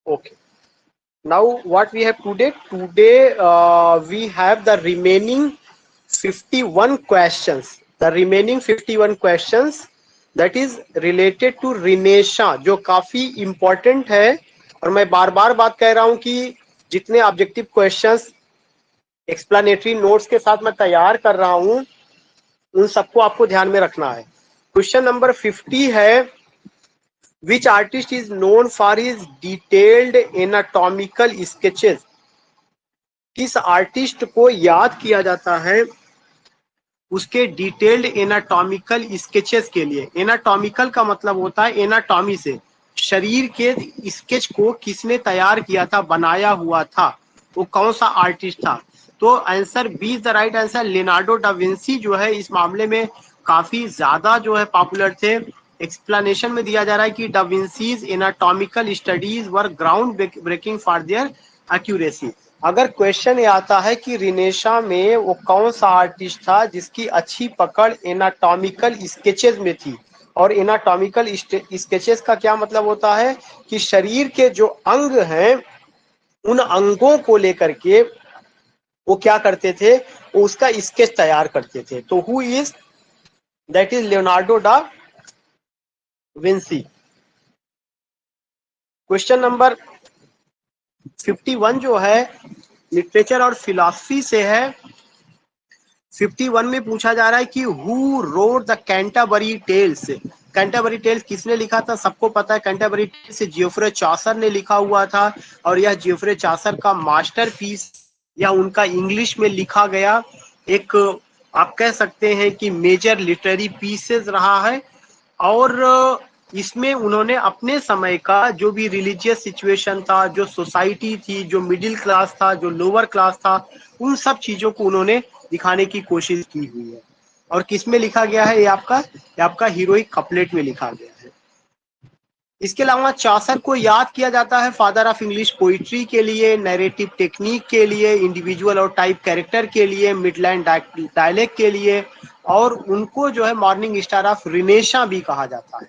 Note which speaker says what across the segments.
Speaker 1: Okay. Now what we have today? Today we have the remaining 51 questions. The remaining 51 questions that is related to रिनेशा, जो काफी important है। और मैं बार बार बात कह रहा हूं कि जितने ऑब्जेक्टिव क्वेश्चंस एक्सप्लेनेटरी नोट्स के साथ मैं तैयार कर रहा हूं उन सबको आपको ध्यान में रखना है। क्वेश्चन नंबर 50 है, Which artist is known for his detailed anatomical sketches? किस आर्टिस्ट को याद किया जाता है उसके डिटेल्ड एनाटॉमिकल स्केचेस के लिए? एनाटॉमिकल का मतलब होता है एनाटॉमी से, शरीर के स्केच को किसने तैयार किया था, बनाया हुआ था, वो कौन सा आर्टिस्ट था? तो answer B is the right answer. Leonardo da Vinci जो है इस मामले में काफी ज्यादा जो है पॉपुलर थे। एक्सप्लेनेशन में दिया जा रहा है कि da Vinci's anatomical studies were ground breaking for their accuracy. अगर क्वेश्चन ये आता है कि रिनेशा में वो कौन सा आर्टिस्ट था जिसकी अच्छी पकड़ एनाटॉमिकल स्केचेस में थी, और एनाटॉमिकल स्केचेस का क्या मतलब होता है कि शरीर के जो अंग हैं उन अंगों को लेकर के वो क्या करते थे, वो उसका स्केच तैयार करते थे। तो who is that is Leonardo da Vinci. Question number 51 जो है लिटरेचर और फिलॉसफी से है। 51 में पूछा जा रहा है कि who wrote the Canterbury Tales? Canterbury Tales किसने लिखा था? सबको पता है कैंटरबरी टेल्स जियोफ्रे चौसर ने लिखा हुआ था, और यह जियोफ्रे चौसर का मास्टरपीस या उनका इंग्लिश में लिखा गया एक, आप कह सकते हैं कि मेजर लिटरेरी पीसेस रहा है। और इसमें उन्होंने अपने समय का जो भी रिलीजियस सिचुएशन था, जो सोसाइटी थी, जो मिडिल क्लास था, जो लोअर क्लास था, उन सब चीजों को उन्होंने दिखाने की कोशिश की हुई है। और किस में लिखा गया है? ये आपका हीरोइक कपलेट में लिखा गया है। इसके अलावा चौसर को याद किया जाता है फादर ऑफ इंग्लिश पोइट्री के लिए, नैरेटिव टेक्निक के लिए, इंडिविजुअल और टाइप कैरेक्टर के लिए, मिडलैंड डायलेक्ट के लिए, और उनको जो है मॉर्निंग स्टार ऑफ रिनेशा भी कहा जाता है।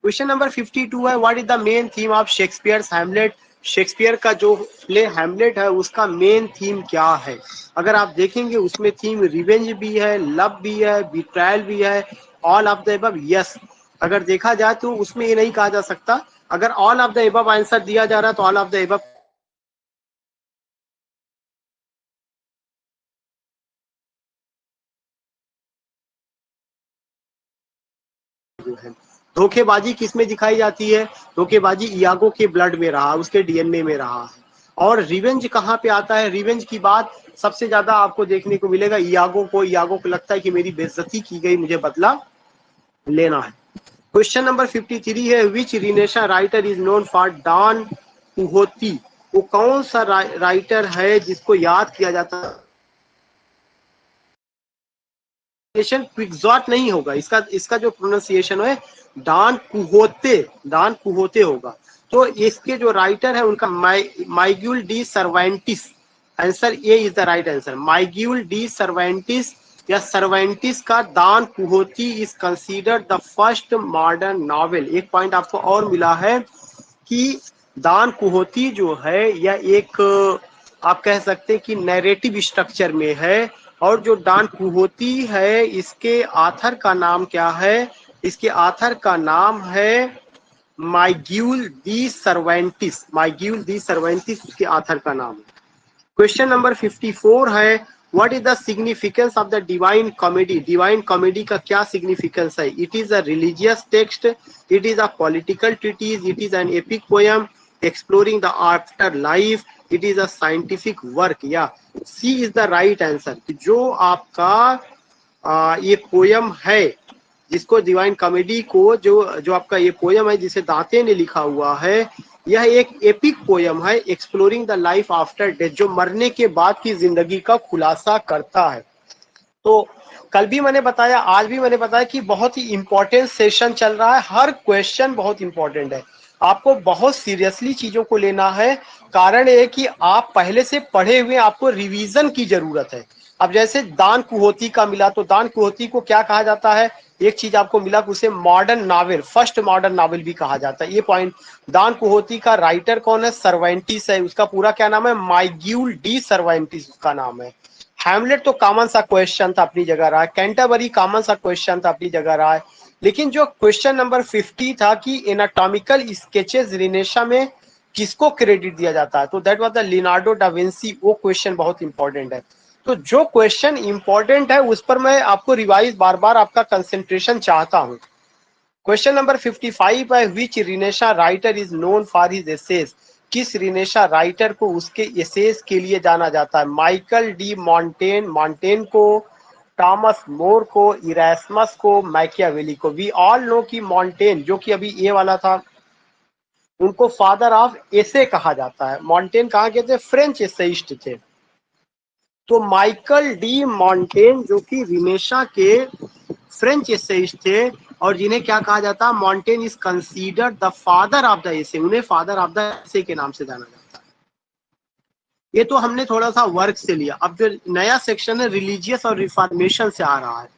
Speaker 1: क्वेश्चन नंबर 52 है, what is the main theme of Shakespeare's Hamlet? Shakespeare का जो प्ले हैमलेट है उसका मेन थीम क्या है? अगर आप देखेंगे उसमें थीम रिवेंज भी है, लव भी है, बिट्रायल भी है, all of the above. Yes, अगर देखा जाए तो उसमें ये नहीं कहा जा सकता। अगर all of the above answer दिया जा रहा है तो ऑल ऑफ द अबव जो है। धोखेबाजी किसमें दिखाई जाती है? धोखेबाजी इयागो के ब्लड में रहा, उसके डीएनए में रहा है। और रिवेंज कहाँ पे आता है? रिवेंज की बात सबसे ज्यादा आपको देखने को मिलेगा इयागो को लगता है कि मेरी बेइज्जती की गई, मुझे बदला लेना है। क्वेश्चन नंबर 53 है, which रिनेशा writer is known for Don Quixote? वो कौन सा राइटर है जिसको याद किया जाता है? क्विक्सॉट नहीं होगा, इसका जो प्रोनाउंसिएशन है डॉन कुहोते होगा। तो इसके जो राइटर है उनका Miguel de Cervantes. Answer A is the right answer. Miguel de Cervantes या सर्वेंटिस का Don Quixote is considered the first modern novel. एक पॉइंट आपको और मिला है कि डॉन कुहोती जो है यह एक, आप कह सकते हैं कि नैरेटिव स्ट्रक्चर में है। और जो डॉन कुहोती है इसके आथर का नाम क्या है? इसके आथर का नाम है माइग्यूल डी सर्वेंटिस। माइग्यूल डी सर्वेंटिस उसके आथर का नाम है। क्वेश्चन नंबर 54 है, what is the significance of the Divine Comedy? Divine Comedy का क्या सिग्निफिकेंस है? It is a religious text, it is a political treatise, it is an epic poem exploring the afterlife, it is a scientific work. या C is the right answer. जो आपका ये poem है जिसको divine comedy को जो आपका ये पोयम है जिसे दांते ने लिखा हुआ है, यह एक एपिक पोयम है exploring the life after death, जो मरने के बाद की जिंदगी का खुलासा करता है। तो कल भी मैंने बताया, आज भी मैंने बताया कि बहुत ही इंपॉर्टेंट सेशन चल रहा है। हर क्वेश्चन बहुत इंपॉर्टेंट है, आपको बहुत सीरियसली चीजों को लेना है। कारण ये कि आप पहले से पढ़े हुए, आपको रिवीजन की जरूरत है। अब जैसे दान कुहोती का मिला, तो दान कुहोती को क्या कहा जाता है, एक चीज आपको मिला कि उसे modern novel, first modern novel भी कहा जाता है, ये पॉइंट। दान कुहोती का राइटर कौन है, सर्वेंटिस है, उसका पूरा क्या नाम है, माइग्यूल डी सर्वेंटिस उसका नाम है। हैमलेट तो कॉमन सा क्वेश्चन था, अपनी जगह रहा है। कैंटरबरी कॉमन सा क्वेश्चन था, अपनी जगह रहा है। लेकिन जो क्वेश्चन नंबर 50 था कि एनाटॉमिकल स्केचेस रिनेशा में किसको क्रेडिट दिया जाता है, तो that was the Leonardo da Vinci, वो क्वेश्चन बहुत इंपॉर्टेंट है। तो जो क्वेश्चन इंपॉर्टेंट है उस पर मैं आपको रिवाइज बार बार आपका कंसेंट्रेशन चाहता हूं। क्वेश्चन नंबर 55 है, which रिनेशा writer is known for his essays, किस रिनेशा राइटर को उसके एसेज के लिए जाना जाता है, माइकल डी मॉन्टेन, मॉन्टेन को, टॉमस मोर को, इरास्मस को, मैकियावेली को। वी ऑल नो कि मॉन्टेन जो कि अभी ए वाला था, उनको फादर ऑफ एसे कहा जाता है। मॉन्टेन कहाँ के थे, फ्रेंच एसेइस्ट थे। तो माइकल डी मॉन्टेन जो कि रिनेशा के फ्रेंच एसेइस्ट थे, और जिन्हें क्या कहा जाता है, Montaigne is considered the father of the essay, उन्हें फादर ऑफ द एसे के नाम से जाना जाता है। ये तो हमने थोड़ा सा वर्क से लिया। अब जो नया सेक्शन है रिलीजियस और रिफॉर्मेशन से आ रहा है।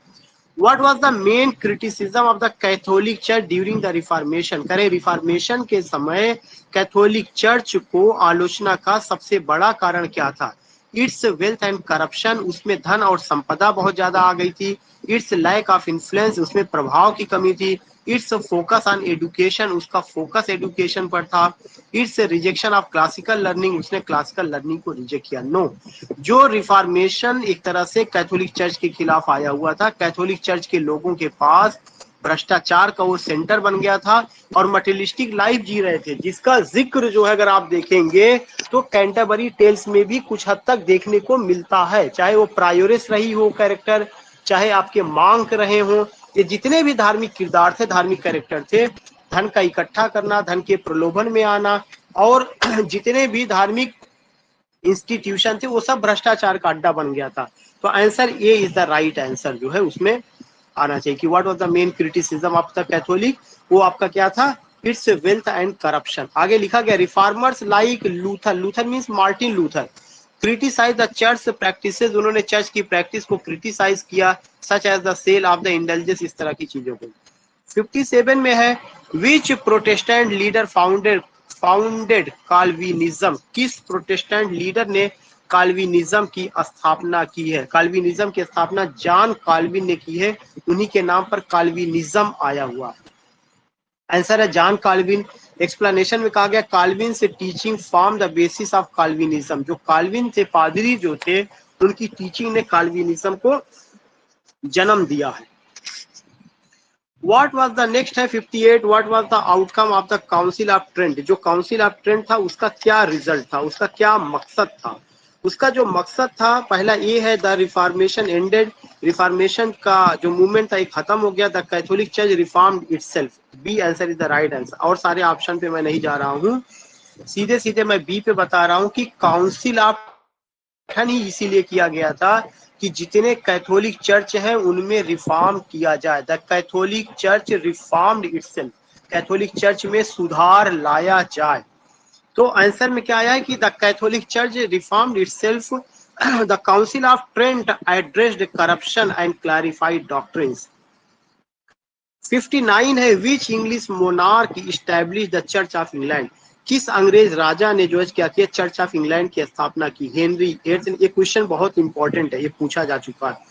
Speaker 1: What was the main criticism of the Catholic Church during the Reformation? करें रिफॉर्मेशन के समय कैथोलिक चर्च को आलोचना का सबसे बड़ा कारण क्या था? इट्स वेल्थ एंड करप्शन, उसमें धन और संपदा बहुत ज्यादा आ गई थी। इट्स लैक ऑफ इन्फ्लुएंस, उसमें प्रभाव की कमी थी। इट्स फोकस ऑन एडुकेशन, उसका फोकस एडुकेशन पर था। It's rejection of classical learning, उसने क्लासिकल लर्निंग को रिजेक्ट किया। नो, जो रिफॉर्मेशन एक तरह से कैथोलिक चर्च के खिलाफ आया हुआ था, कैथोलिक चर्च के लोगों के पास भ्रष्टाचार का वो सेंटर बन गया था और मटेरियलिस्टिक लाइफ जी रहे थे, जिसका जिक्र जो है अगर आप देखेंगे तो कैंटरबरी टेल्स में भी कुछ हद तक देखने को मिलता है। चाहे वो प्रायोरिस रही हो कैरेक्टर, चाहे आपके मांक रहे हो, ये जितने भी धार्मिक किरदार थे, धार्मिक कैरेक्टर थे, धन का इकट्ठा करना, धन के प्रलोभन में आना, और जितने भी धार्मिक इंस्टीट्यूशन थे वो सब भ्रष्टाचार का अड्डा बन गया था। तो answer A is the right answer जो है उसमें आना चाहिए कि what was the main criticism of the Catholic, वो आपका क्या था, इट्स वेल्थ एंड करप्शन। आगे लिखा गया reformers like Luther, Luther means Martin Luther, criticise the church practices, उन्होंने चर्च की प्रैक्टिस को क्रिटिसाइज किया, such as the sale of the indulgence, इस तरह की चीजों को। 57 में है, which Protestant leader founded Calvinism, किस प्रोटेस्टेंट लीडर ने काल्विनिज्म की स्थापना की है? काल्विनिज्म की स्थापना जॉन काल्विन ने की है, उन्हीं के नाम पर काल्विनिज्म आया हुआ। आंसर है जॉन काल्विन। एक्सप्लेनेशन में कहा गया काल्विन से teaching form the basis of Calvinism, जो काल्विन थे पादरी जो थे, उनकी टीचिंग ने काल्विनिज्म को जन्म दिया है। What was the next है 58, what was the outcome of the Council of Trent, जो Council of Trent था उसका क्या रिजल्ट था, उसका क्या मकसद था? उसका जो मकसद था, पहला ये है द रिफॉर्मेशन एंडेड, रिफॉर्मेशन का जो मूवमेंट था ये खत्म हो गया। The Catholic church reformed itself, B answer is the right answer. और सारे ऑप्शन पे मैं नहीं जा रहा हूँ, सीधे सीधे मैं बी पे बता रहा हूँ कि काउंसिल ऑफ गठन ही इसीलिए किया गया था कि जितने कैथोलिक चर्च हैं उनमें रिफॉर्म किया जाए। The Catholic church reformed itself, Catholic church में सुधार लाया जाए। तो आंसर में क्या आया है कि the Catholic church reformed itself, the council of Trent addressed corruption and clarified doctrines. 59 है, which English monarch establish the church of England, किस अंग्रेज राजा ने जो है क्या किया, चर्च ऑफ इंग्लैंड की स्थापना की? Henry eighth. ये क्वेश्चन बहुत इंपॉर्टेंट है, ये पूछा जा चुका है।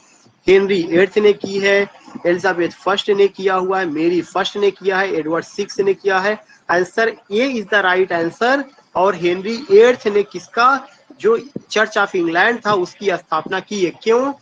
Speaker 1: हेनरी एट्थ ने की है, एलिजाबेथ फर्स्ट ने किया हुआ है, मेरी फर्स्ट ने किया है, एडवर्ड सिक्स ने किया है। Answer A is the right answer. और हेनरी एट्थ ने किसका, जो चर्च ऑफ इंग्लैंड था उसकी स्थापना की है। क्यों?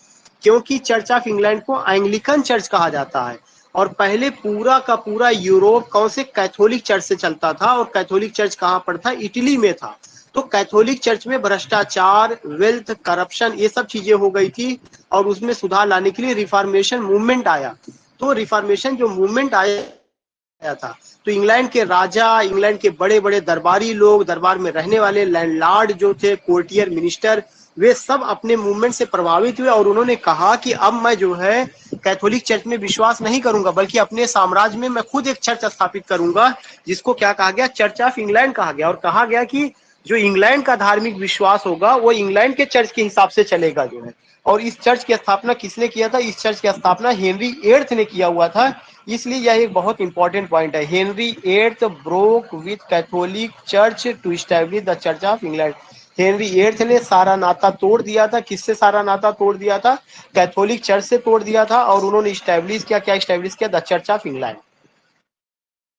Speaker 1: क्योंकि चर्च ऑफ इंग्लैंड को एंग्लिकन चर्च कहा जाता है, और पहले पूरा का पूरा यूरोप कौन से कैथोलिक चर्च से चलता था, और कैथोलिक चर्च कहाँ पर था, इटली में था। तो कैथोलिक चर्च में भ्रष्टाचार, वेल्थ, करप्शन, ये सब चीजें हो गई थी, और उसमें सुधार लाने के लिए रिफॉर्मेशन मूवमेंट आया। तो रिफॉर्मेशन जो मूवमेंट आया था, तो इंग्लैंड के राजा, इंग्लैंड के बड़े बड़े दरबारी लोग, दरबार में रहने वाले लैंडलॉर्ड जो थे, कोर्टियर, मिनिस्टर, वे सब अपने मूवमेंट से प्रभावित हुए, और उन्होंने कहा कि अब मैं जो है कैथोलिक चर्च में विश्वास नहीं करूंगा, बल्कि अपने साम्राज्य में मैं खुद एक चर्च स्थापित करूंगा, जिसको क्या कहा गया, चर्च ऑफ इंग्लैंड कहा गया। और कहा गया कि जो इंग्लैंड का धार्मिक विश्वास होगा वो इंग्लैंड के चर्च के हिसाब से चलेगा जो है। और इस चर्च की स्थापना किसने किया था? इस चर्च की स्थापना हेनरी एट्थ ने किया हुआ था। इसलिए यह एक बहुत इंपॉर्टेंट पॉइंट है। Henry eighth broke with Catholic church to establish the church of England. Henry eighth ने सारा नाता तोड़ दिया था। किससे सारा नाता तोड़ दिया था? कैथोलिक चर्च से तोड़ दिया था। और उन्होंने स्टैब्लिश किया, क्या स्टैब्लिश किया? The church of England.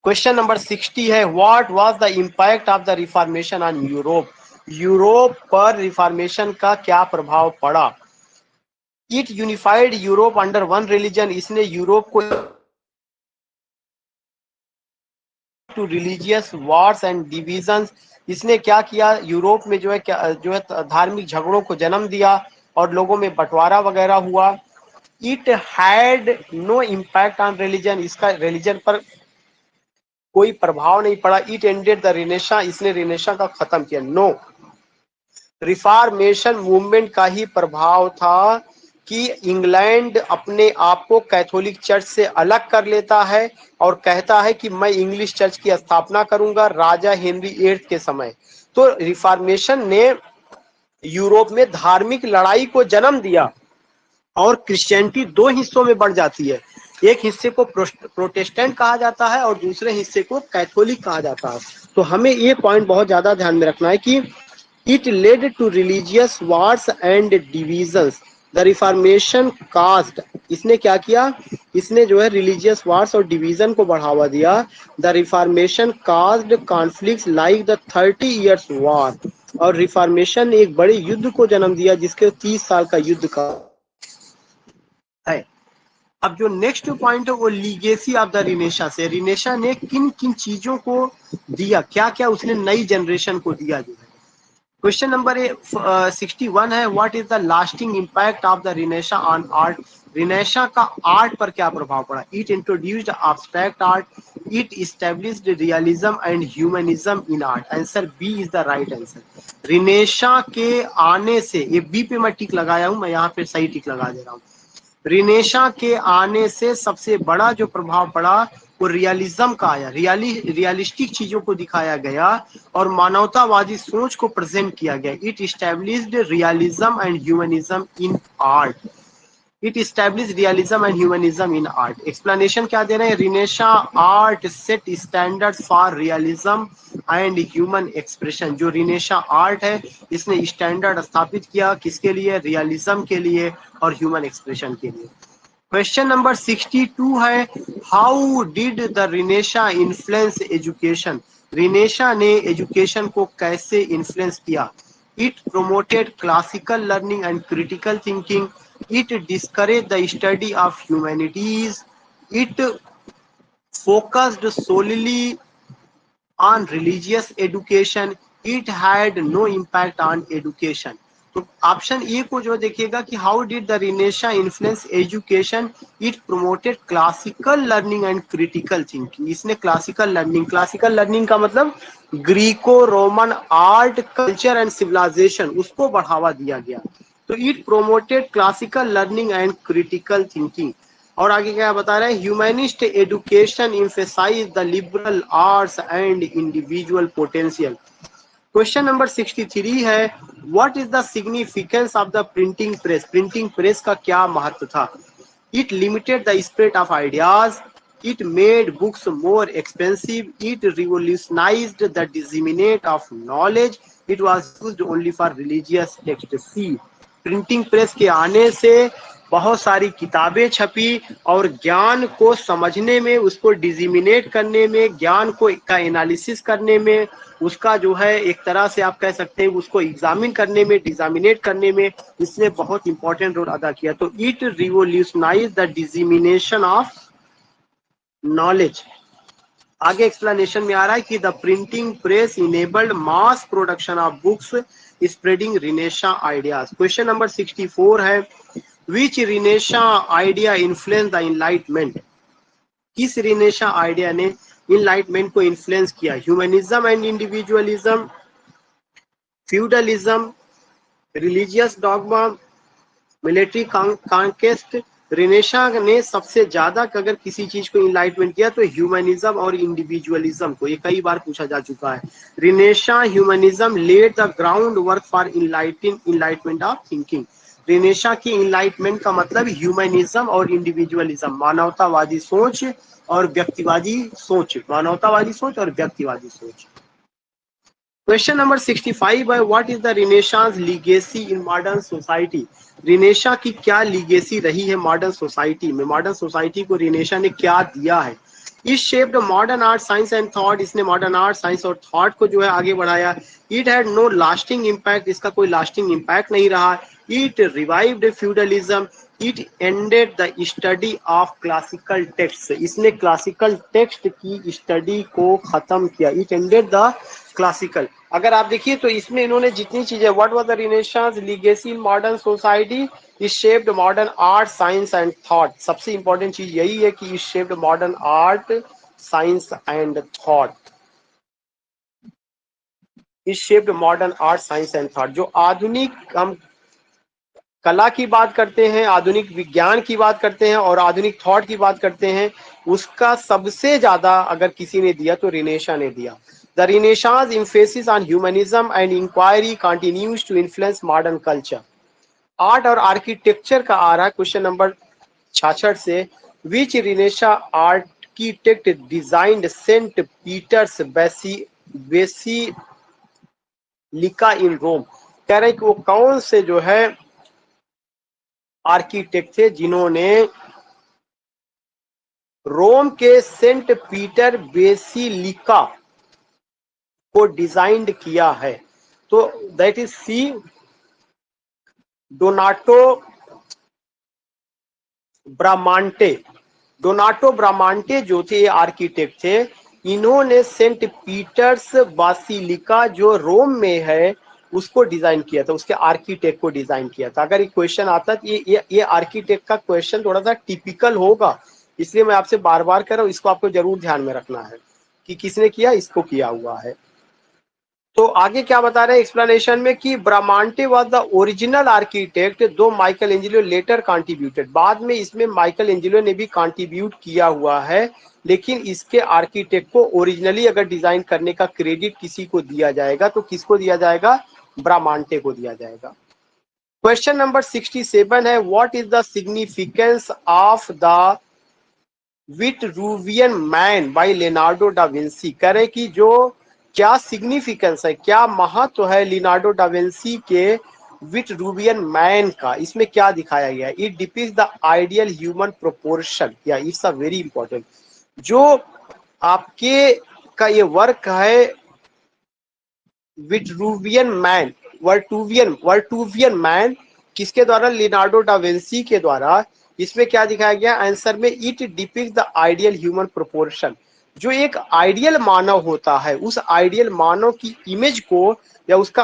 Speaker 1: Question number 60 है, what was the impact of the reformation on Europe? Europe पर रिफॉर्मेशन का क्या प्रभाव पड़ा? It unified Europe under one religion. इसने यूरोप को to religious wars and divisions. इसने क्या किया? यूरोप में जो है धार्मिक झगड़ों को जन्म दिया और लोगों में बंटवारा वगैरह हुआ। It had no impact on religion. इसका रिलीजन पर कोई प्रभाव नहीं पड़ा। It ended the renaissance. इसने रिनेशा का खत्म किया। नो, रिफॉर्मेशन मूवमेंट का ही प्रभाव था कि इंग्लैंड अपने आप को कैथोलिक चर्च से अलग कर लेता है और कहता है कि मैं इंग्लिश चर्च की स्थापना करूंगा राजा हेनरी एट्थ के समय। तो रिफॉर्मेशन ने यूरोप में धार्मिक लड़ाई को जन्म दिया और क्रिश्चियनिटी दो हिस्सों में बढ़ जाती है। एक हिस्से को प्रोटेस्टेंट कहा जाता है और दूसरे हिस्से को कैथोलिक कहा जाता है। तो हमें ये पॉइंट बहुत ज्यादा ध्यान में रखना है कि it led to religious wars and divisions. The reformation cast, इसने क्या किया? इसने जो है रिलीजियस वार्स और डिवीजन को बढ़ावा दिया। The reformation caused conflicts like the 30 years war. और रिफॉर्मेशन ने एक बड़े युद्ध को जन्म दिया जिसके 30 साल का युद्ध का है। अब जो नेक्स्ट पॉइंट है वो लीगेसी ऑफ द रिनेशा से। रिनेशा ने किन किन चीजों को दिया, क्या क्या उसने नई जनरेशन को दिया जो है। क्वेश्चन नंबर 61 है, what is the lasting impact of the रिनेशा on art? रिनेशा का आर्ट पर क्या प्रभाव पड़ा? It introduced abstract art. It established realism and humanism in art. Answer B is the right answer. Renaissance के आने से, ये बी पे मैं टिक लगाया हूं, मैं यहाँ पे सही टिक लगा दे रहा हूँ। रिनेशा के आने से सबसे बड़ा जो प्रभाव पड़ा वो रियलिज्म का आया। रियलिस्टिक चीजों को दिखाया गया और मानवतावादी सोच को प्रेजेंट किया गया। It established realism and humanism in art. It establish realism and humanism in art. Explanation क्या दे रहे हैं? Renaissance art set standard for realism and human expression. जो रिनेशा आर्ट है इसने स्टैंडर्ड स्थापित किया, किसके लिए? रियलिज्म के लिए और ह्यूमन एक्सप्रेशन के लिए। क्वेश्चन नंबर 62 है, how did the रिनेशा influence education? Renaissance ने एजुकेशन को कैसे इन्फ्लुएंस किया? It promoted classical learning and critical thinking. It discouraged the study of humanities. It focused solely on religious education. It had no impact on education. तो option A को जो देखिएगा कि how did the रिनेशा influence education? It promoted classical learning and critical thinking. इसने classical learning का मतलब Greco Roman art, culture and civilization, उसको बढ़ावा दिया गया। तो it promoted classical learning and critical thinking. और आगे क्या बता रहे हैं? Humanist education emphasize the liberal arts and individual potential. Question number 63 है, what is the significance of the printing press? Printing press का क्या महत्व था? It limited the spread of ideas. It made books more expensive. It revolutionized the disseminate of knowledge. It was used only for religious text. C, printing press के आने से बहुत सारी किताबें छपी और ज्ञान को समझने में, उसको डिजिमिनेट करने में, ज्ञान को का एनालिसिस करने में, उसका जो है एक तरह से आप कह सकते हैं उसको एग्जामिन करने में, डिजामिनेट करने में इसने बहुत इंपॉर्टेंट रोल अदा किया। तो it revolutionize the dissemination of knowledge. आगे एक्सप्लेनेशन में आ रहा है कि the printing press enabled mass production of books spreading renaissance ideas. Question number 64 है, which रिनेशा idea influence the enlightenment? किस रिनेशा आइडिया ने इनलाइटमेंट को इन्फ्लुएंस किया? Humanism and individualism, feudalism, religious dogma, military conquest renaissance ने सबसे ज्यादा अगर किसी चीज को इनलाइटमेंट किया तो ह्यूमनिज्म और इंडिविजुअलिज्म को, ये कई बार पूछा जा चुका है। Renaissance humanism led the groundwork for enlightenment of thinking. Renaissance की इनलाइटमेंट का मतलब ह्यूमनिज्म और इंडिविजुअलिज्म, मानवतावादी सोच और व्यक्तिवादी सोच, मानवतावादी सोच और व्यक्तिवादी सोच। क्वेश्चन नंबर 65 है, what is the Renaissance legacy in modern society. Renaissance की क्या लीगेसी रही है मॉडर्न सोसाइटी में, मॉडर्न सोसाइटी को रिनेसा ने क्या दिया है। It shaped modern art science and thought, इसने मॉडर्न आर्ट साइंस और थॉट को जो है आगे बढ़ाया। It had no lasting impact, इसका कोई लास्टिंग इम्पैक्ट नहीं रहा। It revived feudalism, it ended the study of classical text, इसने क्लासिकल टेक्स्ट की स्टडी को खत्म किया। It ended the classical. अगर आप देखिए तो इसमें इन्होंने जितनी चीजें, what was the Renaissance legacy in modern society, it shaped modern art science and thought, सबसे इंपॉर्टेंट चीज यही है कि it shaped modern art science and thought, it shaped modern art science and thought. जो आधुनिक हम कला की बात करते हैं, आधुनिक विज्ञान की बात करते हैं और आधुनिक थॉट की बात करते हैं, उसका सबसे ज्यादा अगर किसी ने दिया तो रिनेसा ने दिया। The Renaissance emphasis on humanism and inquiry continues to influence modern culture। Art और आर्किटेक्चर का आ रहा है क्वेश्चन नंबर 66 से, which renaissance architect designed Saint Peter's basilica in Rome. कह रहे हैं कि वो कौन से जो है आर्किटेक्ट थे जिन्होंने रोम के सेंट पीटर बेसिलिका को डिजाइन किया है। तो दैट इज सी डोनाटो ब्रामांटे। डोनाटो ब्रामांटे जो थे आर्किटेक्ट थे, इन्होंने सेंट पीटर्स बासिलिका जो रोम में है उसको डिजाइन किया था, उसके आर्किटेक्ट को डिजाइन किया था। अगर ये क्वेश्चन आता है ये आर्किटेक्ट का क्वेश्चन थोड़ा सा टिपिकल होगा, इसलिए मैं आपसे बार बार कह रहा हूं, इसको आपको जरूर ध्यान में रखना है कि किसने किया, इसको किया हुआ है। तो आगे क्या बता रहे हैं एक्सप्लेनेशन में कि ब्रामांटे वाज द ओरिजिनल आर्किटेक्ट, दो माइकल एंजेलो लेटर कंट्रीब्यूटेड, बाद में इसमें माइकल एंजेलो ने भी कंट्रीब्यूट किया हुआ है, लेकिन इसके आर्किटेक्ट को ओरिजिनली अगर डिजाइन करने का क्रेडिट किसी को दिया जाएगा तो किसको दिया जाएगा, ब्रामांटे को दिया जाएगा। क्वेश्चन नंबर 67 है, what is the significance of the Vitruvian man by Leonardo da Vinci. कह रहे कि जो क्या सिग्निफिकेंस है, क्या महत्व है लियोनार्डो डा विंसी के विट्रूवियन मैन का, इसमें क्या दिखाया गया। It depicts the ideal human proportion, या इट्स अ वेरी इंपॉर्टेंट। जो आपके का ये वर्क है विट्रूवियन मैन, वर्टूवियन मैन, किसके द्वारा, लियोनार्डो डा विंसी के द्वारा। इसमें क्या दिखाया गया आंसर में, it depicts the ideal human proportion. जो एक आइडियल मानव होता है, उस आइडियल मानव की इमेज को, या उसका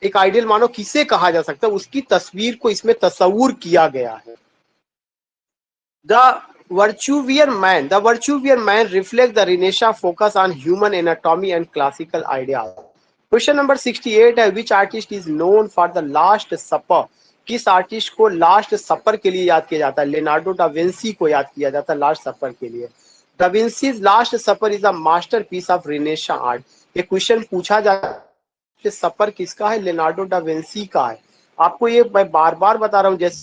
Speaker 1: एक आइडियल मानव किसे कहा जा सकता है, उसकी तस्वीर को इसमें तस्वूर किया गया है। The Virtuvian man reflects the Renaissance focus on human anatomy and classical ideas. Question number 68 है, which artist is known for the last supper. किस आर्टिस्ट को लास्ट सपर के लिए याद किया जाता है, लियोनार्डो डा विंसी को याद किया जाता है लास्ट सपर के लिए। Da Vinci's last supper is a masterpiece of renaissance art. ये क्वेश्चन पूछा जाता है सपर किसका है, लियोनार्डो डा विंसी का है। आपको ये मैं बार बार बता रहा हूँ, जैसे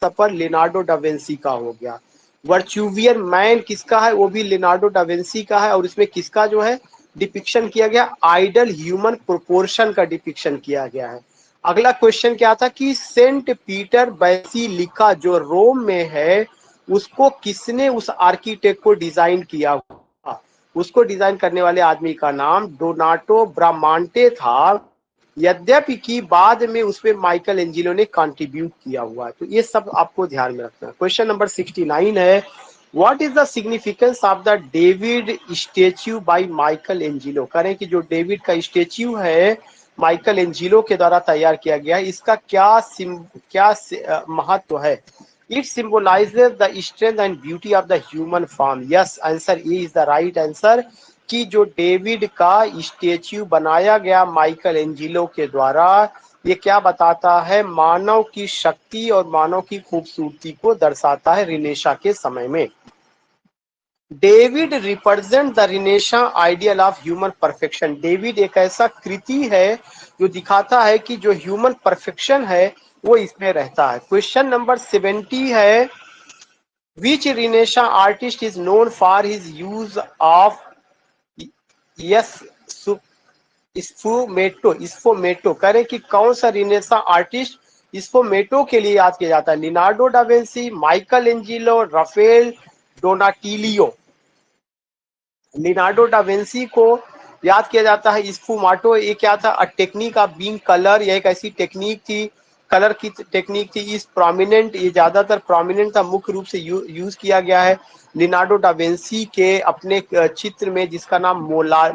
Speaker 1: सपर लियोनार्डो डा विंसी का हो गया। वर्चुवियन मैन किसका है, वो भी लियोनार्डो डा विंसी का है, और इसमें किसका जो है डिपिक्शन किया गया, आइडल ह्यूमन प्रोपोर्शन का डिपिक्शन किया गया है। अगला क्वेश्चन क्या था कि सेंट पीटर बेसिलिका जो रोम में है, उसको किसने, उस आर्किटेक्ट को डिजाइन किया हुआ, उसको डिजाइन करने वाले आदमी का नाम डोनाटो ब्रामांटे था, यद्यपि कि बाद में उसमें माइकल एंजेलो ने कंट्रीब्यूट किया हुआ है। तो ये सब आपको ध्यान में रखना है। क्वेश्चन नंबर 69 है, what is the significance of the David statue by Michael Angelo. करें कि जो डेविड का स्टेच्यू है माइकल एंजेलो के द्वारा तैयार किया गया है, इसका क्या महत्व है। It symbolizes the strength and beauty of the human form. Yes, answer A is the right answer, कि जो डेविड का स्टेच्यू बनाया गया माइकल एंजेलो के द्वारा, ये क्या बताता है? मानव की शक्ति और मानव की खूबसूरती को दर्शाता है रिनेशा के समय में। David represent the renaissance ideal of human perfection. David एक ऐसा कृति है जो दिखाता है कि जो ह्यूमन परफेक्शन है वो इसमें रहता है। क्वेश्चन नंबर 70 है, which renaissance artist is known for his use of यस स्फोमेटो। कह रहे कि कौन सा रिनेशा आर्टिस्ट स्फोमेटो के लिए याद किया जाता है? Leonardo da Vinci, Michelangelo, Raphael, Donatello. Leonardo da Vinci को याद किया जाता है स्फुमाटो। ये क्या था? A technique of being colour. यह एक ऐसी टेक्निक थी, कलर की टेक्निक थी। इस प्रोमिनेंट, ये ज्यादातर प्रोमिनेंट था, मुख्य रूप से यूज किया गया है लिनार्डो डा विंसी के अपने चित्र में जिसका नाम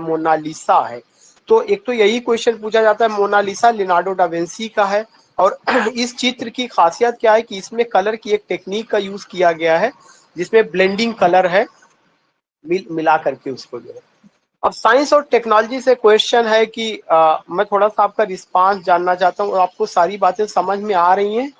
Speaker 1: मोनालिसा है। तो एक तो यही क्वेश्चन पूछा जाता है, मोनालिसा लिनार्डो डा विंसी का है। और इस चित्र की खासियत क्या है कि इसमें कलर की एक टेक्निक का यूज किया गया है जिसमें ब्लेंडिंग कलर है, मिला करके उसको जो है। अब साइंस और टेक्नोलॉजी से क्वेश्चन है कि मैं थोड़ा सा आपका रिस्पांस जानना चाहता हूँ। आपको सारी बातें समझ में आ रही हैं?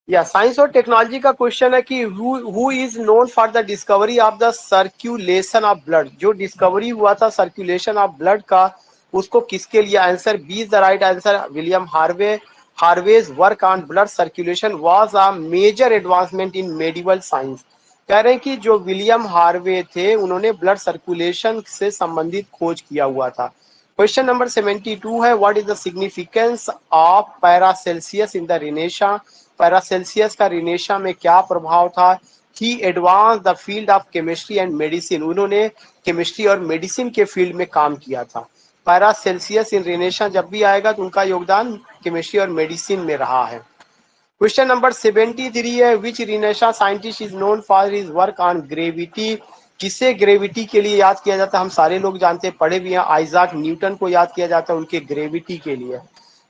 Speaker 1: या साइंस और टेक्नोलॉजी का क्वेश्चन है कि who is known for the discovery of the circulation of blood. जो डिस्कवरी हुआ था सर्कुलेशन ऑफ ब्लड का, उसको किसके लिए? Answer B is the right answer, William Harvey. Harvey's work on blood circulation was a major advancement in medieval science. कह रहे हैं कि जो विलियम हार्वे थे उन्होंने ब्लड सर्कुलेशन से संबंधित खोज किया हुआ था। क्वेश्चन नंबर 72 है, what is the significance of Paracelsus in the renaissance. Paracelsus का रिनेशा में क्या प्रभाव था? He advance the field of chemistry and medicine. उन्होंने केमिस्ट्री और मेडिसिन के फील्ड में काम किया था। पैरासेल्सियस इन रिनेशा जब भी आएगा तो उनका योगदान केमिस्ट्री और मेडिसिन में रहा है। क्वेश्चन नंबर 73 है, which renaissance scientist is known for his work on gravity. किसे ग्रेविटी के लिए याद किया जाता है? हम सारे लोग जानते हैं, पढ़े भी हैं, आइजैक न्यूटन को याद किया जाता है उनके ग्रेविटी के लिए।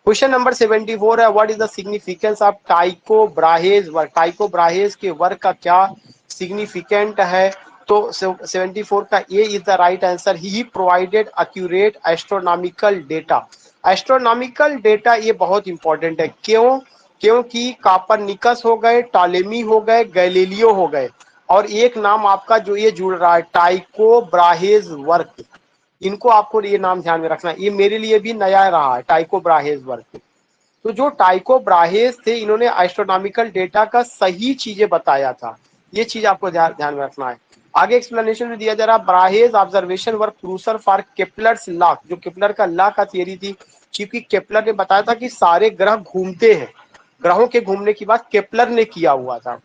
Speaker 1: क्वेश्चन नंबर 74 है, what is the significance of Tycho Brahe's work. Tycho Brahe's के वर्क का क्या सिग्निफिकेंट है? तो 74 का A is the right answer, he provided accurate astronomical data. Astronomical data ये बहुत इंपॉर्टेंट है। क्यों? क्योंकि कापरनिकस हो गए, टॉलेमी हो गए, गैलीलियो हो गए, और एक नाम आपका जो ये जुड़ रहा है टाइको ब्राहेज वर्क। इनको आपको ये नाम ध्यान में रखना, ये मेरे लिए भी नया रहा है, टाइको ब्राहेज वर्क। तो जो टाइको ब्राहेज थे इन्होंने एस्ट्रोनॉमिकल डेटा का सही चीजें बताया था। ये चीज आपको ध्यान में रखना है। आगे एक्सप्लेनेशन में दिया जा रहा, Brahe's observation work crucial for Kepler's law. जो केपलर का लॉ का थियरी थी, क्योंकि केपलर ने बताया था कि सारे ग्रह घूमते हैं, ग्रहों के घूमने की बात केपलर ने किया हुआ था।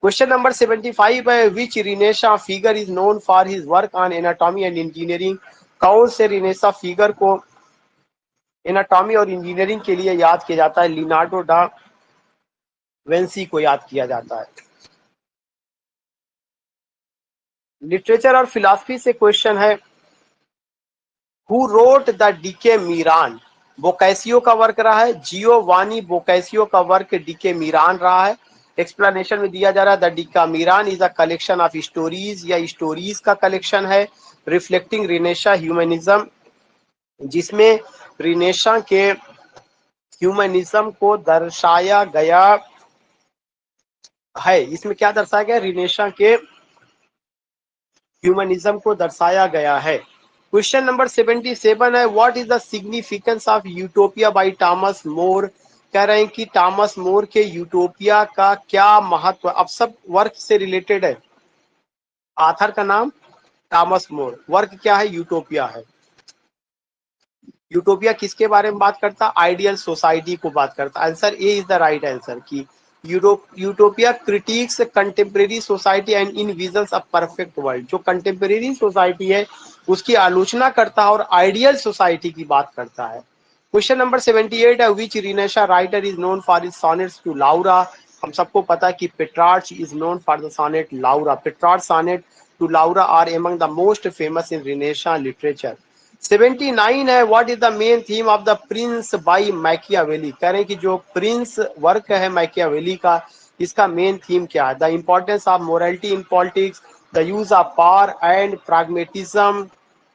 Speaker 1: क्वेश्चन नंबर 75 है, which रिनेशा figure is known for his work on anatomy and engineering. कौन से रिनेशा फिगर को एनाटॉमी और इंजीनियरिंग के लिए याद किया जाता है? लिनार्डो डा विंसी को याद किया जाता है। लिटरेचर और फिलॉसफी से क्वेश्चन है, who wrote the Decameron. Boccaccio का वर्क रहा है, जियोवानी बोकैसियो का वर्क डीके मीरान रहा है। एक्सप्लेनेशन में दिया जा रहा है, the Decameron is a collection of stories, या स्टोरीज का कलेक्शन है रिफ्लेक्टिंग रिनेशा ह्यूमनिज्म, जिसमें रिनेशा के ह्यूमनिज्म को दर्शाया गया है। इसमें क्या दर्शाया गया? रिनेशा के ह्यूमनिज्म को दर्शाया गया है। क्वेश्चन नंबर 77 है, what is the significance of Utopia by Thomas More. कह रहे हैं कि टॉमस मोर के यूटोपिया का क्या महत्व। अब सब वर्क से रिलेटेड है। आथर का नाम टॉमस मोर, वर्क क्या है? यूटोपिया है। यूटोपिया किसके बारे में बात करता? आइडियल सोसाइटी को बात करता। Answer A is the right answer की Utopia critiques contemporary society and envisions of perfect world. जो कंटेम्प्रेरी सोसाइटी है उसकी आलोचना करता है और आइडियल सोसाइटी की बात करता है। क्वेश्चन नंबर 78 है, which रिनेशा writer is known for his sonnets to Laura. हम सबको पता है कि Petrarch is known for the sonnet Laura. Petrarch sonnet to Laura are among the most famous in Renaissance literature. 79 है, what is the main theme of The Prince by Machiavelli. कह रहे हैं कि जो प्रिंस वर्क है Machiavelli का, इसका main theme क्या है? The importance of morality in politics, the use of power and pragmatism,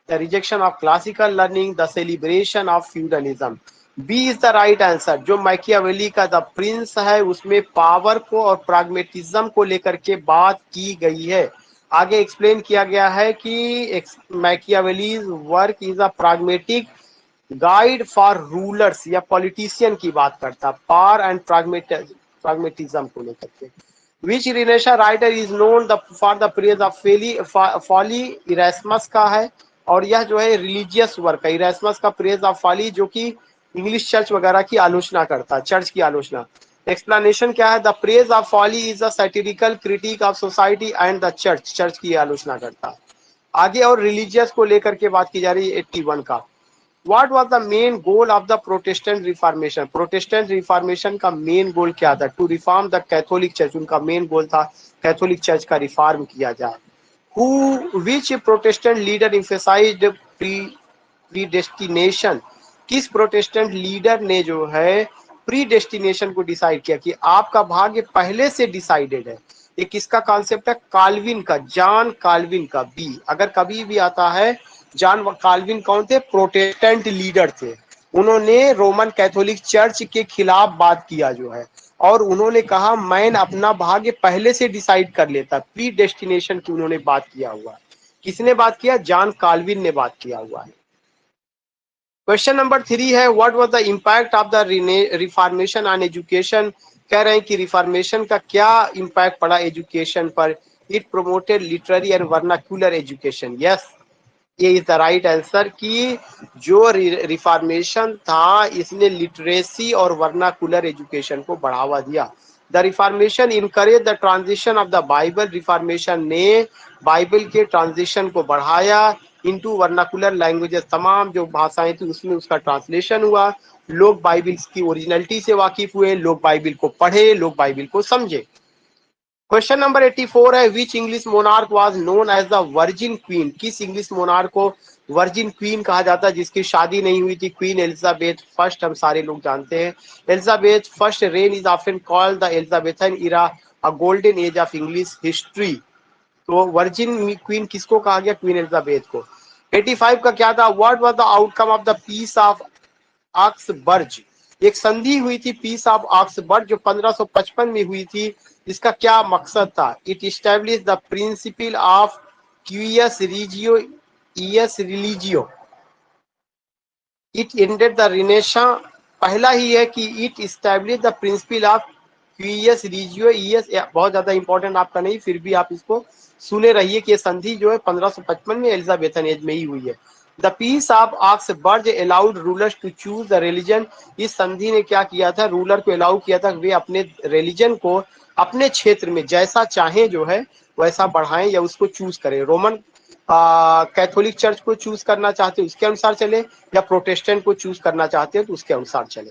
Speaker 1: the rejection of classical learning, the celebration of feudalism. B is the right answer. जो Machiavelli का the Prince है उसमें power को और प्राग्मेटिज्म को लेकर के बात की गई है। आगे एक्सप्लेन किया गया है कि Machiavelli's work is a pragmatic guide for rulers या पॉलिटिशियन की बात करता, पावर एंड प्राग्मेटिज्म को लेकर के। Which रिनेशा writer is known for the Praise of Folly, Erasmus का है, और यह जो है रिलीजियस वर्क है। इरेस्मस का प्रेज ऑफ फॉली जो कि इंग्लिश चर्च वगैरह की आलोचना करता है, चर्च की आलोचना। एक्सप्लेनेशन क्या है? The Praise of Folly is a satirical critique of society and the church, church की आलोचना करता है। आगे और रिलीजियस को लेकर के बात की जा रही है 81 का। What was the main goal of the Protestant Reformation? Protestant reformation का मेन गोल क्या था? To reform the Catholic church, उनका मेन गोल था कैथोलिक चर्च का रिफॉर्म किया जाए। Who, which Protestant leader emphasized predestination? किस प्रोटेस्टेंट लीडर ने जो है प्रीडेस्टिनेशन को डिसाइड किया कि आपका भाग्य पहले से डिसाइडेड है? ये किसका कॉन्सेप्ट है? काल्विन का, जॉन काल्विन का। बी अगर कभी भी आता है, जॉन काल्विन कौन थे? प्रोटेस्टेंट लीडर थे। उन्होंने रोमन कैथोलिक चर्च के खिलाफ बात किया जो है, और उन्होंने कहा मैन अपना भाग्य पहले से डिसाइड कर लेता। प्री डेस्टिनेशन की उन्होंने बात किया हुआ है। किसने बात किया? जॉन काल्विन ने बात किया हुआ है। क्वेश्चन नंबर 3 है, what was the impact of the reformation on education? कह रहे हैं कि रिफॉर्मेशन का क्या इम्पैक्ट पड़ा एजुकेशन पर? It promoted literary and vernacular education. Yes, ये इज द राइट आंसर कि जो रिफॉर्मेशन था इसने लिटरेसी और वर्नाकुलर एजुकेशन को बढ़ावा दिया। The reformation encourage the transition of the Bible, reformation ने बाइबल के ट्रांजिशन को बढ़ाया इनटू वर्नाकुलर लैंग्वेजेस, तमाम जो भाषाएं थी उसमें उसका ट्रांसलेशन हुआ। लोग बाइबल की ओरिजिनलिटी से वाकिफ हुए, लोग बाइबल को पढ़े, लोग बाइबल को समझे। क्वेश्चन नंबर 84 है, which English monarch was known as the virgin queen? किस इंग्लिश मोनार्क को वर्जिन क्वीन कहा जाता है जिसकी शादी नहीं हुई थी? क्वीन एलिजाबेथ फर्स्ट, हम सारे लोग जानते हैं। Elizabeth first reign is often called the Elizabethan era, a golden age of English history. तो वर्जिन क्वीन किसको कहा गया? क्वीन एलिजाबेथ को। 85 का क्या था? What was the outcome of the Peace of Augsburg? एक संधि हुई थी पीस ऑफ ऑक्सबर्ग जो 1555 में हुई थी। इसका क्या मकसद था? It establish the principle of cuius regio eius religio, it ended the Renaissance. पहला ही है कि it establish the principle of cuius regio eius, बहुत ज्यादा इंपॉर्टेंट आपका नहीं, फिर भी आप इसको सुने रहिए कि संधि जो है 1555 में एलिजाबेथन एज में ही हुई है। The Peace of Augsburg allowed rulers to choose the religion. इस संधि ने क्या किया था? रूलर को अलाउ किया था वे अपने रिलीजन को अपने क्षेत्र में जैसा चाहे जो है वैसा बढ़ाएं या उसको चूज करें। रोमन कैथोलिक चर्च को चूज करना चाहते उसके अनुसार चले, या प्रोटेस्टेंट को चूज करना चाहते हैं तो उसके अनुसार चले।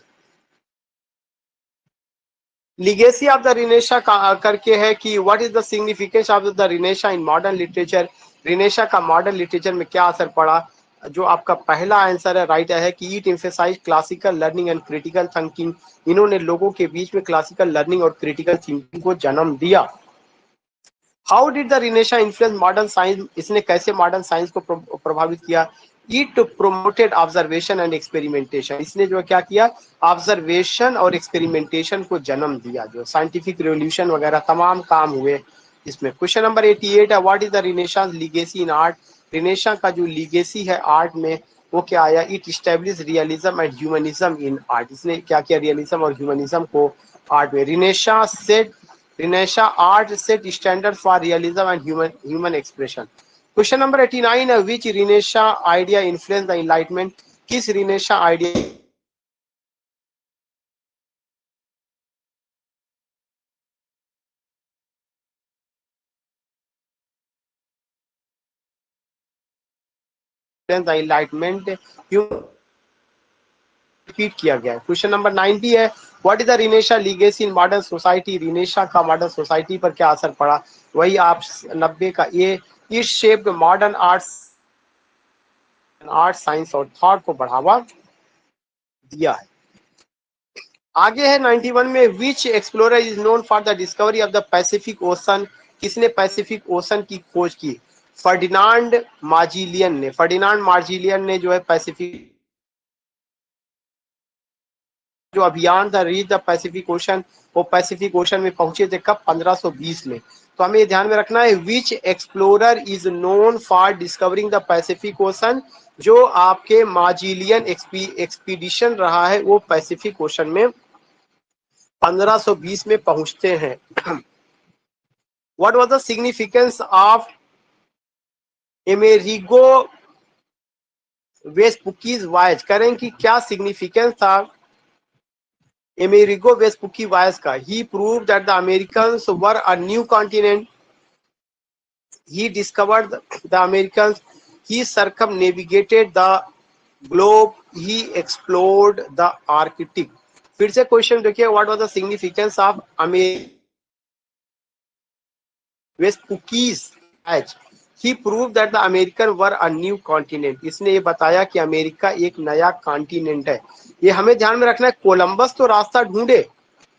Speaker 1: लिगेसी ऑफ द रिनेशा करके है कि what is the significance of the Renaissance in modern literature? Renaissance का मॉडर्न लिटरेचर में क्या असर पड़ा? जो आपका पहला आंसर है राइट है कि it emphasize classical learning and critical thinking. इन्होंने लोगों के बीच में क्लासिकल लर्निंग और क्रिटिकल थिंकिंग को जन्म दिया। How did the रिनेशा influence modern science? इसने कैसे मॉडर्न साइंस को प्रभावित किया? It promoted observation and experimentation. इसने जो क्या किया? ऑब्जर्वेशन और एक्सपेरिमेंटेशन को जन्म दिया। जो साइंटिफिक रिवोल्यूशन वगैरह तमाम काम हुए इसमें। क्वेश्चन नंबर 88 है, what is the Renaissance's legacy in art? रिनेशा का जो लीगेसी है आर्ट में वो क्या आया? It establish realism and humanism in art. इसने क्या किया? रियलिज्म और ह्यूमनिज्म को आर्ट में। Renaissance art set standard for realism and human expression. Question number 89 है, which रिनेशा idea influence the Enlightenment? किस रिनेशा आइडिया द एनलाइटमेंट रिपीट किया गया है? क्वेश्चन नंबर 90 है, what is the Renaissance legacy in modern society? Renaissance का modern society पर क्या असर पड़ा? वही आप 90 का A, it shaped modern art science और थॉट को बढ़ावा दिया है। आगे है 91 में, which explorer is known for the discovery of the Pacific Ocean? किसने पैसिफिक ओशन की खोज की? फर्डिनांड मार्जिलियन ने। फर्डिनांड मार्जिलियन ने जो है पैसिफिक जो अभियान था रीच द पैसिफिक ओशन, वो पैसिफिक ओशन में पहुंचे थे कब? 1520 में। तो हमें ये ध्यान में रखना है, which explorer is known for discovering the Pacific Ocean. जो आपके मार्जिलियन एक्सपीडिशन रहा है वो पैसिफिक ओशन में 1520 में पहुंचते हैं। What was the significance of Amerigo Vespucci's voyage? करें कि क्या सिग्निफिकेंस था Amerigo Vespucci voyage का? He proved that the Americans were a new continent. He discovered the Americans. He circumnavigated the globe. He explored the Arctic. फिर से question देखिए, what was the significance of Vespucci's voyage? He proved that the Americans were a new continent. इसने ये बताया कि America एक नया continent है। ये हमें ध्यान में रखना है, कोलंबस तो रास्ता ढूंढे,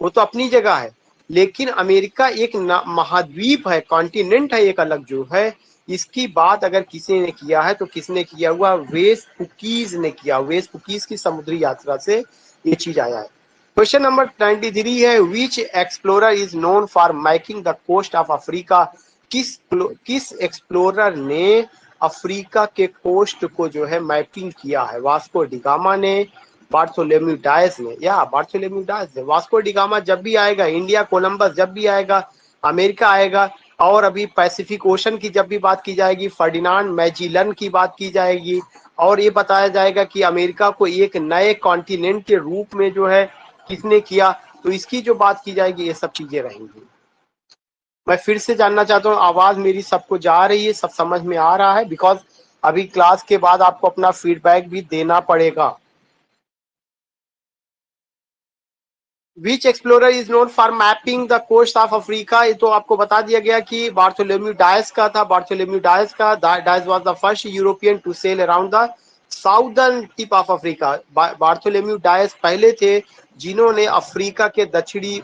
Speaker 1: वो तो अपनी जगह है, लेकिन अमेरिका एक महाद्वीप है, कॉन्टिनेंट है एक अलग जो है। इसकी बात अगर किसी ने किया है तो किसने किया हुआ? वेस्पुकीज ने किया। वेस्पुकीज की समुद्री यात्रा से ये चीज आया है। क्वेश्चन नंबर 93 है, which explorer is known for making the coast of Africa? किस एक्सप्लोरर ने अफ्रीका के कोस्ट को जो है मैपिंग किया है? वास्को डिगामा ने, बार्थोलोम्यू डायस ने, या बार्थोलोम्यू डायस ने। वास्को डिगामा जब भी आएगा इंडिया, कोलंबस जब भी आएगा अमेरिका आएगा, और अभी पैसिफिक ओशन की जब भी बात की जाएगी फर्डिनांड मैजिलन की बात की जाएगी, और ये बताया जाएगा कि अमेरिका को एक नए कॉन्टिनेंट के रूप में जो है किसने किया, तो इसकी जो बात की जाएगी ये सब चीजें रहेंगी। मैं फिर से जानना चाहता हूँ, आवाज मेरी सबको जा रही है, सब समझ में आ रहा है? बिकॉज अभी क्लास के बाद आपको अपना फीडबैक भी देना पड़ेगा। Which explorer is known for mapping the coast of Africa? ये तो आपको बता दिया गया कि बार्थोलोम्यू डायस का था। Bartholomew Dias was the first European to sail around the southern tip of Africa. Bartholomew Dias पहले थे जिन्होंने अफ्रीका के दक्षिणी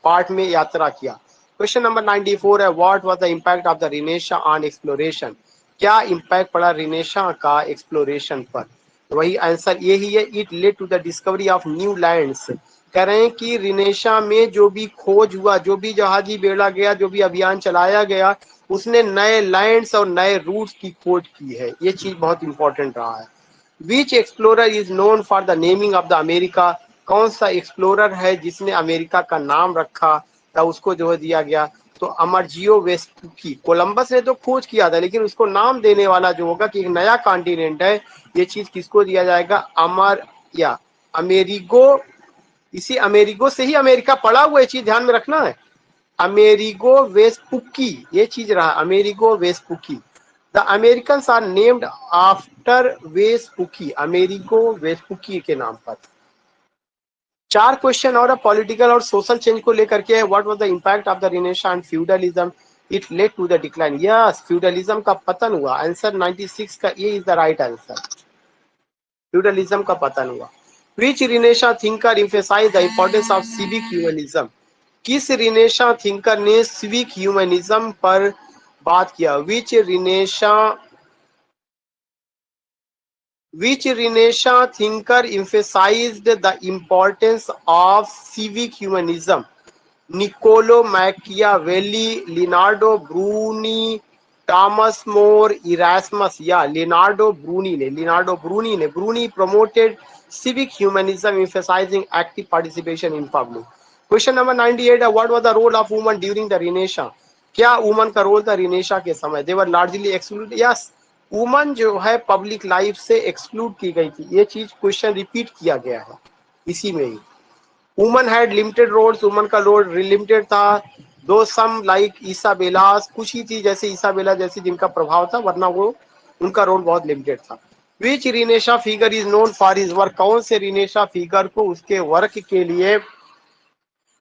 Speaker 1: पार्ट में यात्रा किया। क्वेश्चन नंबर 94 है, what was the impact of the रिनेशा on exploration? क्या इंपैक्ट पड़ा रिनेशा का एक्सप्लोरेशन पर? वही आंसर यही है, it led to the discovery of new lands. कह रहे हैं कि रिनेशा में जो भी खोज हुआ, जो भी जहाजी बेड़ा गया, जो भी अभियान चलाया गया, उसने नए लैंड्स और नए रूट्स की खोज की है। ये चीज बहुत इंपॉर्टेंट रहा है। Which explorer is known for the naming of the America? कौन सा एक्सप्लोरर है जिसने अमेरिका का नाम रखा था, उसको जो है दिया गया? तो अमरजियो वेस्पुकी। कोलंबस ने तो खोज किया था, लेकिन उसको नाम देने वाला जो होगा कि एक नया कॉन्टिनेंट है, ये चीज किसको दिया जाएगा? अमर या अमेरिगो। इसी अमेरिगो से ही अमेरिका पड़ा हुआ, ये चीज ध्यान में रखना है। अमेरिगो वेस्पुकी, ये चीज रहा, Amerigo Vespucci. The American are named after Vespucci, Amerigo Vespucci के नाम पर। 4 क्वेश्चन और पॉलिटिकल और सोशल चेंज को लेकर के है। What was the impact of the Renaissance and feudalism? It led to the decline. Yes, feudalism का पतन हुआ। आंसर 96 का ये is the right answer, feudalism का पतन हुआ। Which Renaissance thinker emphasized the importance of civic humanism? किस रिनेशा thinker ने सिविक ह्यूमनिज्म पर बात किया? Which Renaissance thinker emphasized the importance of civic humanism? Niccolo Machiavelli, Leonardo Bruni, Thomas More, Erasmus, या Leonardo Bruni ने। Bruni promoted civic humanism emphasizing active participation in public. Question number 98 है, what was the role of women during the Renaissance? क्या woman का role था रिनेशा के समय? they were largely excluded. yes, woman जो है पब्लिक लाइफ से एक्सक्लूड की गई थी। ये चीज क्वेश्चन रिपीट किया गया है इसी में ही। Women had limited roles, women का रोल लिमिटेड था। दो सम लाइक ईसाबेलास, कुछ ही थी जैसे ईसाबेला जैसी जिनका प्रभाव था, वरना वो उनका रोल बहुत लिमिटेड था। Which रिनेशा figure is known for his work? कौन से रिनेशा फिगर को उसके वर्क के लिए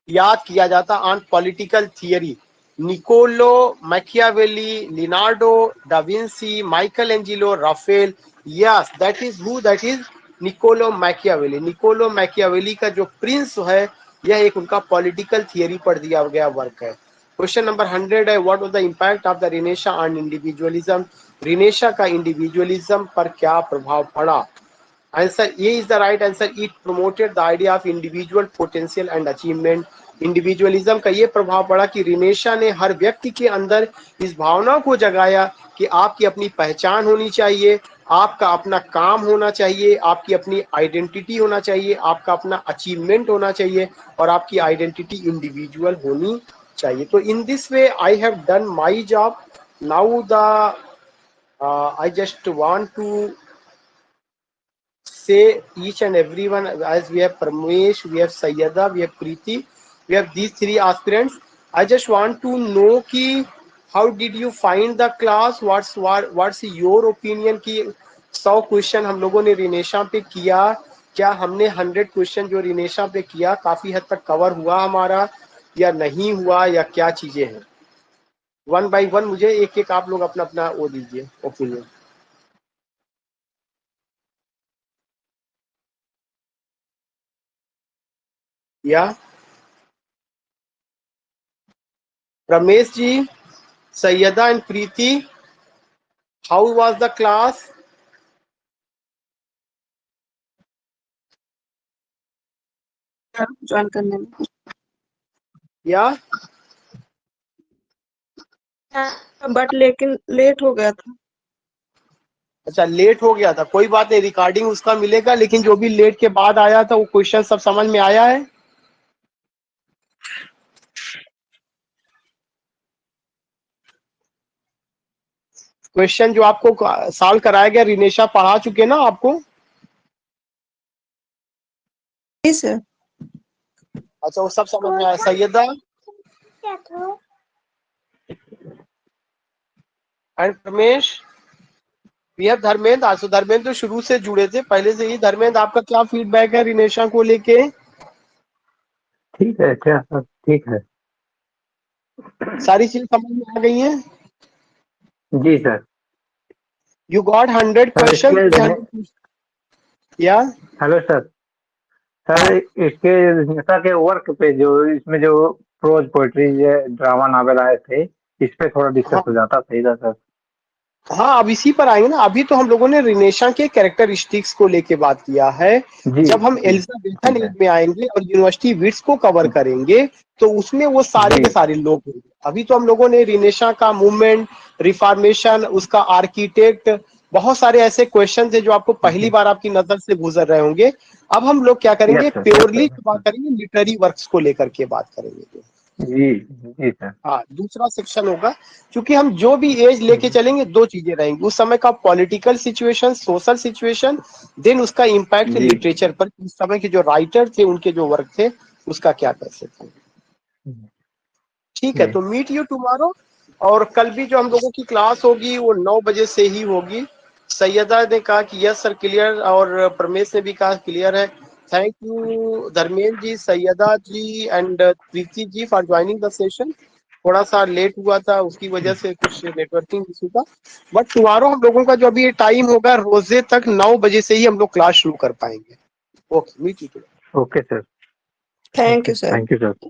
Speaker 1: याद किया जाता on political theory? Niccolo Machiavelli, Leonardo da Vinci, Michelangelo, Raphael. Yes, that is who? That is Niccolo Machiavelli. Niccolo Machiavelli का जो प्रिंस है, यह एक उनका पॉलिटिकल थियरी पर दिया गया वर्क है। क्वेश्चन नंबर 100 है, what was the impact of the रिनेशा on individualism. Renaissance का इंडिविजुअलिज्म पर क्या प्रभाव पड़ा? Answer A is the right answer. It promoted the idea of individual potential and achievement. Individualism का ये प्रभाव पड़ा कि रिनेशा ने हर व्यक्ति के अंदर इस भावना को जगाया कि आपकी अपनी पहचान होनी चाहिए, आपका अपना काम होना चाहिए, आपकी अपनी आइडेंटिटी होना चाहिए, आपका अपना अचीवमेंट होना चाहिए और आपकी आइडेंटिटी इंडिविजुअल होनी चाहिए। तो in this way I have done my job. Now the I just want to say each and everyone, as we have Pramesh, we have Sayyada, we have Preeti, we have these three aspirants. I just want to know ki how did you find the class? What's your opinion ki 100 question हम लोगों ने रिनेशा पे किया, क्या हमने 100 question जो रिनेशा पे किया काफी हद तक कवर हुआ हमारा या नहीं हुआ, या क्या चीजें हैं? 1 by 1 मुझे एक एक आप लोग अपना अपना वो दीजिए ओपिनियन। या Ramesh ji, Sayyada and Preeti, how was the class?
Speaker 2: Join करने में
Speaker 1: या
Speaker 2: बट लेकिन लेट हो गया था।
Speaker 1: अच्छा, लेट हो गया था, कोई बात नहीं, रिकॉर्डिंग उसका मिलेगा, लेकिन जो भी लेट के बाद आया था वो क्वेश्चन सब समझ में आया है? क्वेश्चन जो आपको सॉल्व कराया गया, रिनेशा पढ़ा चुके ना आपको?
Speaker 2: जी सर।
Speaker 1: अच्छा, वो सब समझ में आया। Syeda and Ramesh, we have Dharmendra. आज तो धर्मेंद्र तो शुरू से जुड़े थे पहले से ही। धर्मेंद्र, आपका क्या फीडबैक है रिनेशा को लेके?
Speaker 3: ठीक है, क्या सर, ठीक है,
Speaker 1: सारी चीज समझ में आ गई हैं?
Speaker 3: जी sir.
Speaker 1: You got 100
Speaker 3: sir
Speaker 1: question
Speaker 3: इसके
Speaker 1: या?
Speaker 3: Hello sir. सर इसके निशा के वर्क पे जो इसमें जो प्रोज पोएट्री ड्रामा नॉवेल आए थे, इस पे थोड़ा डिस्कस हो जाता सही था सर।
Speaker 1: हाँ, अब इसी पर आएंगे ना। अभी तो हम लोगों ने रिनेशा के कैरेक्टरिस्टिक्स को लेके बात किया है।
Speaker 3: जी
Speaker 1: जब हम
Speaker 3: जी,
Speaker 1: एलिजाबेथन
Speaker 3: ठीक है।
Speaker 1: एज में आएंगे और यूनिवर्सिटी विट्स को कवर करेंगे तो उसमें वो सारे
Speaker 3: जी
Speaker 1: के सारे लोग होंगे। अभी तो हम लोगों ने रिनेशा का मूवमेंट, रिफॉर्मेशन, उसका आर्किटेक्ट, बहुत सारे ऐसे क्वेश्चन थे जो आपको पहली बार आपकी नजर से गुजर रहे होंगे। अब हम लोग क्या करेंगे,
Speaker 3: यस सर,
Speaker 1: प्योरली बात करेंगे, लिटरेरी वर्क्स को लेकर के बात करेंगे।
Speaker 3: जी जी सर।
Speaker 1: हाँ, दूसरा सेक्शन होगा। क्योंकि हम जो भी एज लेके चलेंगे, दो चीजें रहेंगी, उस समय का political situation, social situation, then उसका इम्पैक्ट
Speaker 3: जी
Speaker 1: लिटरेचर पर, उस समय के जो राइटर थे उनके जो वर्क थे उसका क्या कैसे थे। ठीक है,
Speaker 3: जी
Speaker 1: तो मीट यू टुमारो। और कल भी जो हम लोगों की क्लास होगी वो 9 बजे से ही होगी। सैयदा ने कहा कि यस सर क्लियर, और परमेश ने भी कहा क्लियर है। Thank you Dharmendra ji, Syeda ji and Preeti ji for joining the session. थोड़ा सा लेट हुआ था, उसकी वजह से कुछ नेटवर्किंग इशू था। बट टुमारो हम लोगों का जो अभी टाइम होगा, रोजे तक 9 बजे से ही हम लोग क्लास शुरू कर पाएंगे। Okay, meet you.
Speaker 3: Okay sir.
Speaker 2: Thank you sir.
Speaker 3: Thank you sir.